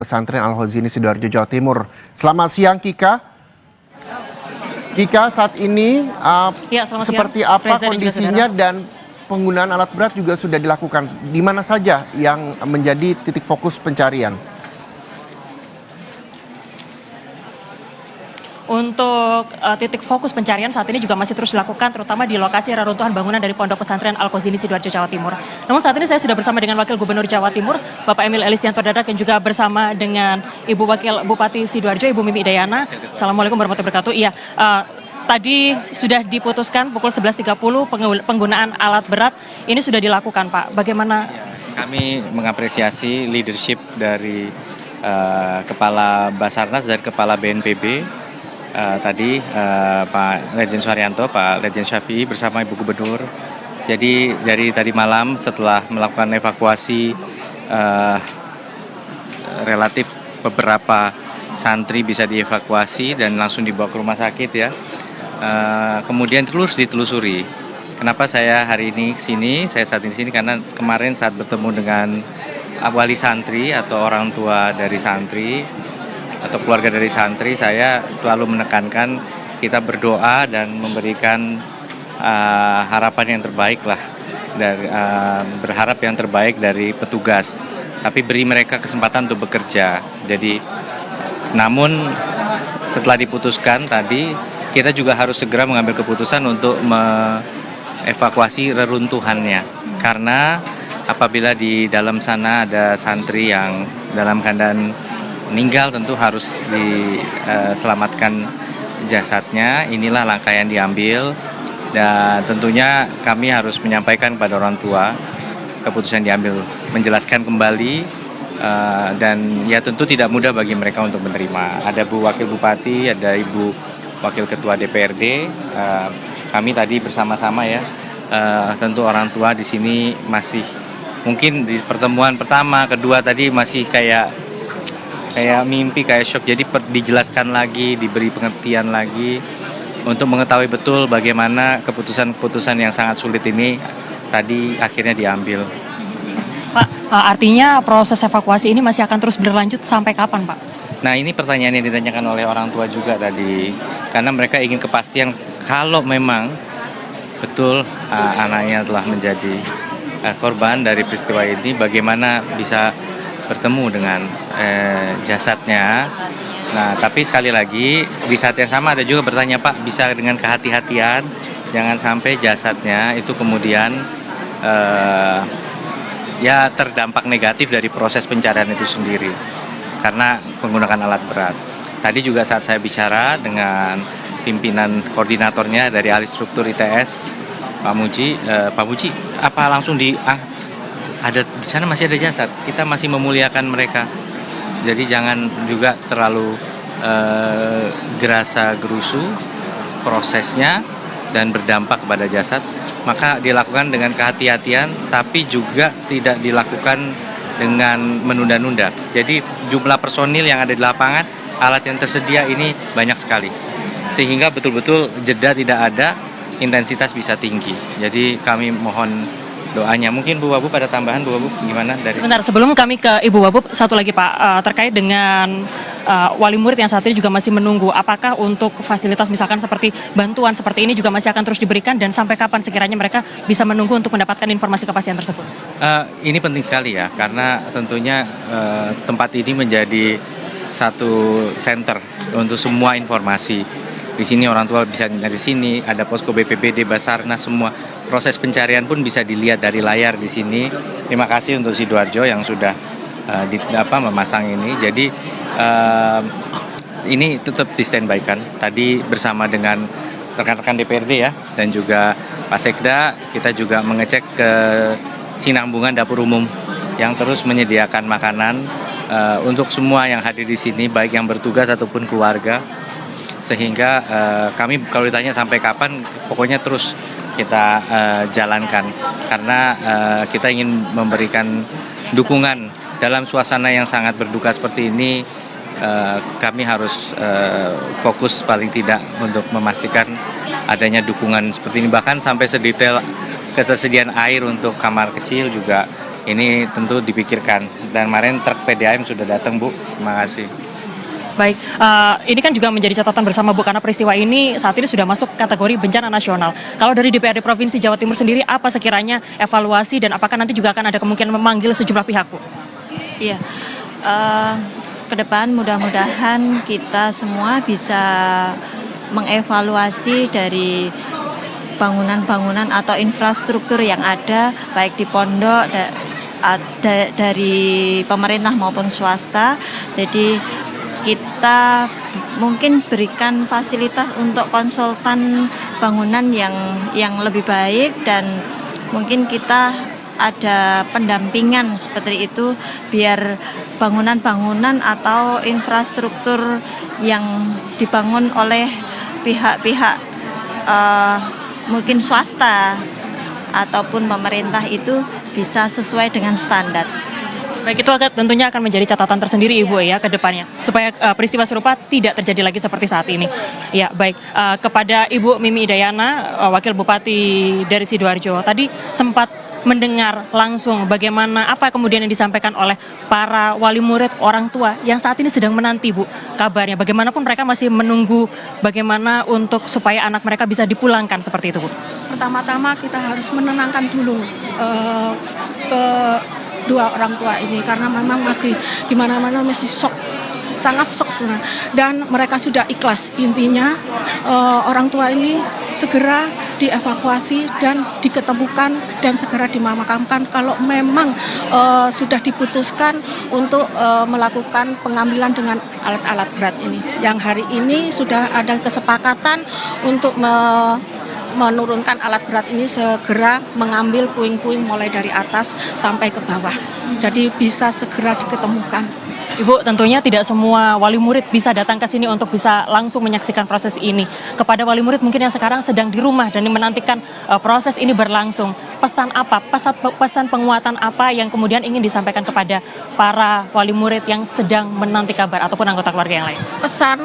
Pesantren Al-Khozini Sidoarjo, Jawa Timur. Selamat siang, Kika. Kika, saat ini seperti siang. apa Reza kondisinya dan penggunaan alat berat juga sudah dilakukan? Di mana saja yang menjadi titik fokus pencarian? Untuk titik fokus pencarian saat ini juga masih terus dilakukan, terutama di lokasi reruntuhan bangunan dari Pondok Pesantren Al-Khozini Sidoarjo, Jawa Timur. Namun saat ini saya sudah bersama dengan Wakil Gubernur Jawa Timur, Bapak Emil Elistianto Dardak, dan juga bersama dengan Ibu Wakil Bupati Sidoarjo, Ibu Mimi Idayana. Assalamualaikum warahmatullahi wabarakatuh. Iya, tadi sudah diputuskan pukul 11.30 penggunaan alat berat ini sudah dilakukan, Pak. Bagaimana? Kami mengapresiasi leadership dari Kepala Basarnas dan Kepala BNPB. Tadi Pak Lejen Suharyanto, Pak Lejen Syafi'i bersama Ibu Gubernur. Jadi dari tadi malam setelah melakukan evakuasi relatif beberapa santri bisa dievakuasi dan langsung dibawa ke rumah sakit ya. Kemudian terus ditelusuri. Kenapa saya hari ini kesini? Saya saat ini sini karena kemarin saat bertemu dengan wali santri atau orang tua dari santri atau keluarga dari santri, saya selalu menekankan kita berdoa dan memberikan harapan yang terbaik lah, dari berharap yang terbaik dari petugas, tapi beri mereka kesempatan untuk bekerja. Jadi namun setelah diputuskan tadi, kita juga harus segera mengambil keputusan untuk mengevakuasi reruntuhannya, karena apabila di dalam sana ada santri yang dalam keadaan meninggal, tentu harus diselamatkan jasadnya. Inilah langkah yang diambil, dan tentunya kami harus menyampaikan kepada orang tua keputusan diambil, menjelaskan kembali, dan ya tentu tidak mudah bagi mereka untuk menerima. Ada Bu Wakil Bupati, ada Ibu Wakil Ketua DPRD, kami tadi bersama-sama ya, tentu orang tua di sini masih mungkin di pertemuan pertama, kedua tadi masih kayak mimpi, kayak shock. Jadi dijelaskan lagi, diberi pengertian lagi untuk mengetahui betul bagaimana keputusan-keputusan yang sangat sulit ini tadi akhirnya diambil. Pak, artinya proses evakuasi ini masih akan terus berlanjut sampai kapan, Pak? Nah, ini pertanyaan yang ditanyakan oleh orang tua juga tadi, karena mereka ingin kepastian kalau memang betul anaknya telah menjadi korban dari peristiwa ini, bagaimana bisa bertemu dengan jasadnya. Nah, tapi sekali lagi di saat yang sama ada juga bertanya, Pak, bisa dengan kehati-hatian jangan sampai jasadnya itu kemudian ya terdampak negatif dari proses pencarian itu sendiri karena menggunakan alat berat. Tadi juga saat saya bicara dengan pimpinan koordinatornya dari ahli struktur ITS, Pak Muji, apa langsung ada di sana masih ada jasad, kita masih memuliakan mereka. Jadi jangan juga terlalu gerasa gerusu prosesnya dan berdampak kepada jasad. Maka dilakukan dengan kehati-hatian, tapi juga tidak dilakukan dengan menunda-nunda. Jadi jumlah personil yang ada di lapangan, alat yang tersedia ini banyak sekali, sehingga betul-betul jeda tidak ada, intensitas bisa tinggi. Jadi kami mohon doanya. Mungkin Bu Wabub ada tambahan, Bu Wabub gimana? Sebentar, sebelum kami ke Ibu Wabub, satu lagi Pak, terkait dengan wali murid yang saat ini juga masih menunggu, apakah untuk fasilitas misalkan seperti bantuan seperti ini juga masih akan terus diberikan, dan sampai kapan sekiranya mereka bisa menunggu untuk mendapatkan informasi kepastian tersebut? Ini penting sekali ya, karena tentunya tempat ini menjadi satu center untuk semua informasi. Di sini orang tua bisa dari sini, ada posko BPBD, Basarnas, semua proses pencarian pun bisa dilihat dari layar di sini. Terima kasih untuk Sidoarjo yang sudah memasang ini. Jadi ini tetap di standby kan. Tadi bersama dengan rekan-rekan DPRD ya, dan juga Pak Sekda, kita juga mengecek ke Sinambungan Dapur Umum yang terus menyediakan makanan untuk semua yang hadir di sini, baik yang bertugas ataupun keluarga. Sehingga kami kalau ditanya sampai kapan, pokoknya terus kita jalankan, karena kita ingin memberikan dukungan dalam suasana yang sangat berduka seperti ini. Kami harus fokus paling tidak untuk memastikan adanya dukungan seperti ini, bahkan sampai sedetail ketersediaan air untuk kamar kecil juga ini tentu dipikirkan. Dan kemarin truk PDAM sudah datang, Bu. Terima kasih. Baik, ini kan juga menjadi catatan bersama Bu, karena peristiwa ini saat ini sudah masuk kategori bencana nasional. Kalau dari DPRD Provinsi Jawa Timur sendiri, apa sekiranya evaluasi dan apakah nanti juga akan ada kemungkinan memanggil sejumlah pihak, Bu? Iya, ke depan mudah-mudahan kita semua bisa mengevaluasi dari bangunan-bangunan atau infrastruktur yang ada, baik di pondok, dari pemerintah maupun swasta. Jadi kita mungkin berikan fasilitas untuk konsultan bangunan yang lebih baik, dan mungkin kita ada pendampingan seperti itu biar bangunan-bangunan atau infrastruktur yang dibangun oleh pihak-pihak mungkin swasta ataupun pemerintah itu bisa sesuai dengan standar. Baik, itu tentunya akan menjadi catatan tersendiri Ibu ya ke depannya, supaya peristiwa serupa tidak terjadi lagi seperti saat ini. Ya, baik. Kepada Ibu Mimi Idayana, Wakil Bupati dari Sidoarjo, tadi sempat mendengar langsung bagaimana apa kemudian yang disampaikan oleh para wali murid, orang tua yang saat ini sedang menanti, Bu, kabarnya. Bagaimanapun mereka masih menunggu bagaimana untuk supaya anak mereka bisa dipulangkan seperti itu, Bu. Pertama-tama kita harus menenangkan dulu dua orang tua ini, karena memang masih di mana-mana masih shock, sangat shock sebenarnya. Dan mereka sudah ikhlas. Intinya orang tua ini segera dievakuasi dan diketemukan dan segera dimakamkan kalau memang sudah diputuskan untuk melakukan pengambilan dengan alat-alat berat ini. Yang hari ini sudah ada kesepakatan untuk menurunkan alat berat ini, segera mengambil puing-puing mulai dari atas sampai ke bawah. Jadi bisa segera diketemukan. Ibu, tentunya tidak semua wali murid bisa datang ke sini untuk bisa langsung menyaksikan proses ini. Kepada wali murid mungkin yang sekarang sedang di rumah dan menantikan proses ini berlangsung, pesan apa, pesan penguatan apa yang kemudian ingin disampaikan kepada para wali murid yang sedang menanti kabar ataupun anggota keluarga yang lain? Pesan,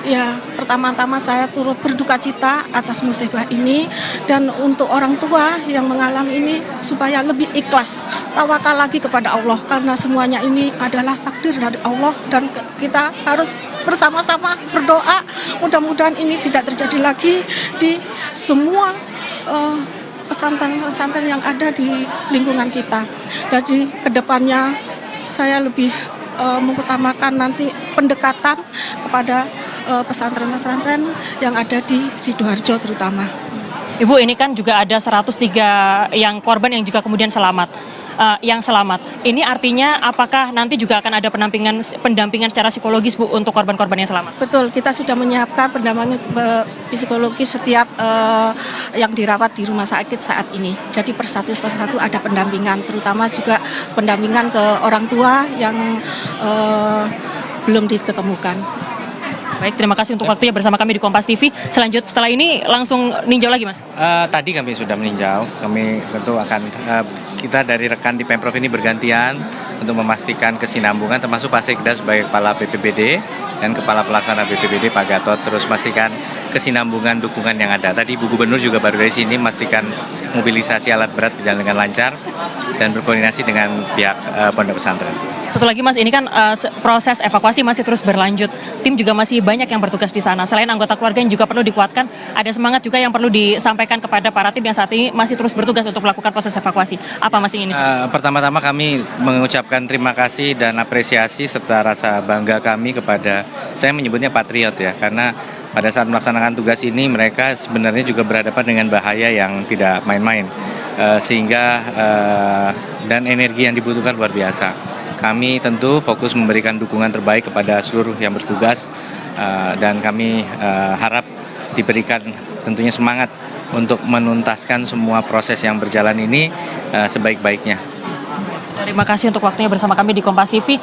ya, pertama-tama saya turut berduka cita atas musibah ini, dan untuk orang tua yang mengalami ini supaya lebih ikhlas, tawakal lagi kepada Allah, karena semuanya ini adalah takdir dari Allah, dan kita harus bersama-sama berdoa mudah-mudahan ini tidak terjadi lagi di semua pesantren-pesantren yang ada di lingkungan kita. Jadi kedepannya saya lebih mengutamakan nanti pendekatan kepada pesantren-pesantren yang ada di Sidoarjo terutama. Ibu, ini kan juga ada 103 yang korban yang juga kemudian selamat. Ini artinya apakah nanti juga akan ada pendampingan secara psikologis, Bu, untuk korban-korban yang selamat? Betul, kita sudah menyiapkan pendampingan psikologis setiap yang dirawat di rumah sakit saat ini. Jadi persatu ada pendampingan, terutama juga pendampingan ke orang tua yang belum diketemukan. Baik, terima kasih untuk waktunya bersama kami di Kompas TV. Setelah ini langsung ninjau lagi, Mas? Tadi kami sudah meninjau. Kami tentu akan, kita dari rekan di Pemprov ini bergantian untuk memastikan kesinambungan, termasuk Pak Sekda sebagai Kepala BPBD dan Kepala Pelaksana BPBD Pak Gatot, terus memastikan kesinambungan dukungan yang ada. Tadi Bu Gubernur juga baru dari sini memastikan mobilisasi alat berat berjalan dengan lancar dan berkoordinasi dengan pihak pondok pesantren. Satu lagi, Mas, ini kan proses evakuasi masih terus berlanjut. Tim juga masih banyak yang bertugas di sana. Selain anggota keluarga yang juga perlu dikuatkan, ada semangat juga yang perlu disampaikan kepada para tim yang saat ini masih terus bertugas untuk melakukan proses evakuasi. Apa, Mas, ini? Pertama-tama kami mengucapkan terima kasih dan apresiasi serta rasa bangga kami kepada, saya menyebutnya patriot ya, karena pada saat melaksanakan tugas ini mereka sebenarnya juga berhadapan dengan bahaya yang tidak main-main, sehingga dan energi yang dibutuhkan luar biasa. Kami tentu fokus memberikan dukungan terbaik kepada seluruh yang bertugas, dan kami harap diberikan tentunya semangat untuk menuntaskan semua proses yang berjalan ini sebaik-baiknya. Terima kasih untuk waktunya bersama kami di Kompas TV.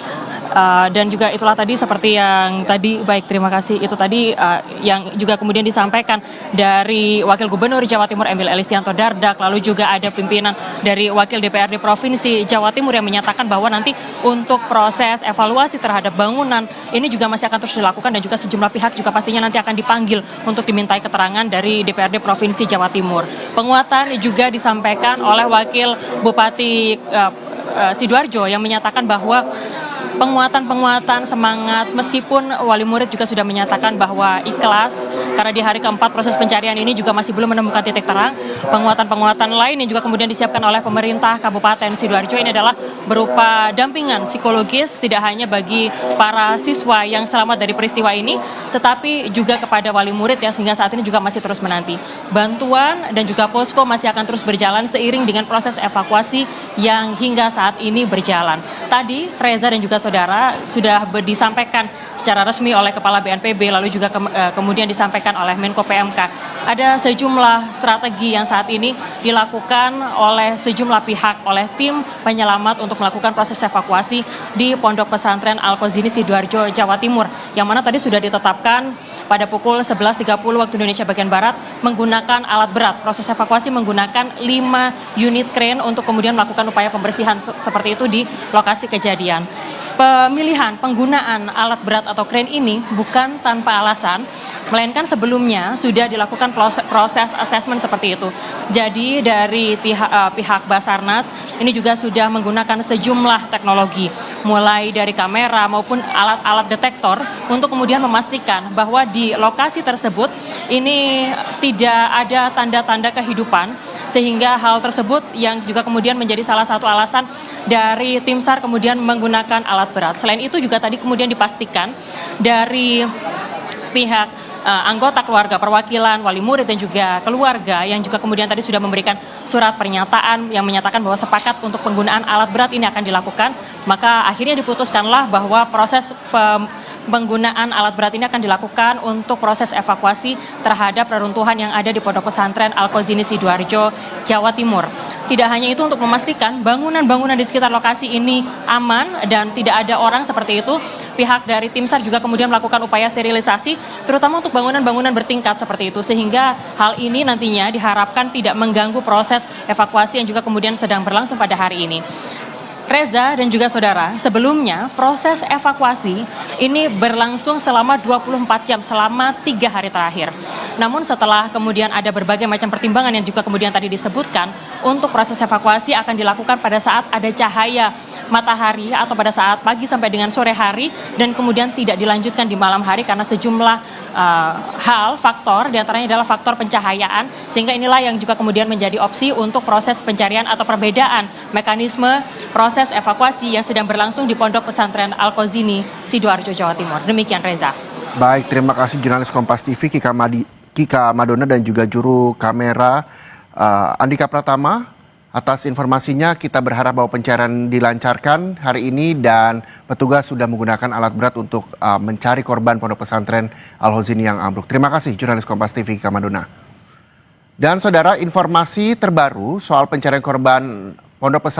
Dan juga itulah tadi seperti yang tadi, baik, terima kasih, itu tadi yang juga kemudian disampaikan dari Wakil Gubernur Jawa Timur Emil Elistianto Dardak, lalu juga ada pimpinan dari Wakil DPRD Provinsi Jawa Timur yang menyatakan bahwa nanti untuk proses evaluasi terhadap bangunan ini juga masih akan terus dilakukan, dan juga sejumlah pihak juga pastinya nanti akan dipanggil untuk dimintai keterangan dari DPRD Provinsi Jawa Timur. Penguatan juga disampaikan oleh Wakil Bupati Sidoarjo yang menyatakan bahwa penguatan semangat, meskipun wali murid juga sudah menyatakan bahwa ikhlas karena di hari keempat proses pencarian ini juga masih belum menemukan titik terang. Penguatan lain yang juga kemudian disiapkan oleh pemerintah Kabupaten Sidoarjo ini adalah berupa dampingan psikologis tidak hanya bagi para siswa yang selamat dari peristiwa ini, tetapi juga kepada wali murid ya, sehingga saat ini juga masih terus menanti. Bantuan dan juga posko masih akan terus berjalan seiring dengan proses evakuasi yang hingga saat ini berjalan. Tadi Reza dan juga saudara sudah disampaikan secara resmi oleh Kepala BNPB lalu juga kemudian disampaikan oleh Menko PMK. Ada sejumlah strategi yang saat ini dilakukan oleh sejumlah pihak, oleh tim penyelamat untuk melakukan proses evakuasi di Pondok Pesantren Al-Qazini Sidoarjo, Jawa Timur, yang mana tadi sudah ditetapkan pada pukul 11.30 waktu Indonesia bagian Barat menggunakan alat berat. Proses evakuasi menggunakan 5 unit crane untuk kemudian melakukan upaya pembersihan seperti itu di lokasi kejadian. Pemilihan penggunaan alat berat atau crane ini bukan tanpa alasan, melainkan sebelumnya sudah dilakukan proses asesmen seperti itu. Jadi dari pihak Basarnas ini juga sudah menggunakan sejumlah teknologi, mulai dari kamera maupun alat-alat detektor untuk kemudian memastikan bahwa di lokasi tersebut ini tidak ada tanda-tanda kehidupan, sehingga hal tersebut yang juga kemudian menjadi salah satu alasan dari tim SAR kemudian menggunakan alat berat. Selain itu juga tadi kemudian dipastikan dari pihak anggota keluarga, perwakilan, wali murid dan juga keluarga yang juga kemudian tadi sudah memberikan surat pernyataan yang menyatakan bahwa sepakat untuk penggunaan alat berat ini akan dilakukan. Maka akhirnya diputuskanlah bahwa proses penggunaan alat berat ini akan dilakukan untuk proses evakuasi terhadap reruntuhan yang ada di Pondok Pesantren Al-Qazini Sidoarjo, Jawa Timur. Tidak hanya itu, untuk memastikan bangunan-bangunan di sekitar lokasi ini aman dan tidak ada orang seperti itu, pihak dari tim SAR juga kemudian melakukan upaya sterilisasi, terutama untuk bangunan-bangunan bertingkat seperti itu, sehingga hal ini nantinya diharapkan tidak mengganggu proses evakuasi yang juga kemudian sedang berlangsung pada hari ini. Reza dan juga saudara, sebelumnya proses evakuasi ini berlangsung selama 24 jam, selama 3 hari terakhir. Namun setelah kemudian ada berbagai macam pertimbangan yang juga kemudian tadi disebutkan, untuk proses evakuasi akan dilakukan pada saat ada cahaya matahari atau pada saat pagi sampai dengan sore hari, dan kemudian tidak dilanjutkan di malam hari karena sejumlah faktor, diantaranya adalah faktor pencahayaan, sehingga inilah yang juga kemudian menjadi opsi untuk proses pencarian atau perbedaan mekanisme proses evakuasi yang sedang berlangsung di Pondok Pesantren Al-Qazini Sidoarjo, Jawa Timur. Demikian Reza. Baik, terima kasih jurnalis Kompas TV Kika Madona dan juga juru kamera Andika Pratama atas informasinya. Kita berharap bahwa pencarian dilancarkan hari ini dan petugas sudah menggunakan alat berat untuk mencari korban Pondok Pesantren Al-Qazini yang ambruk. Terima kasih jurnalis Kompas TV Kika Madona. Dan saudara, informasi terbaru soal pencarian korban Pondok Pesantren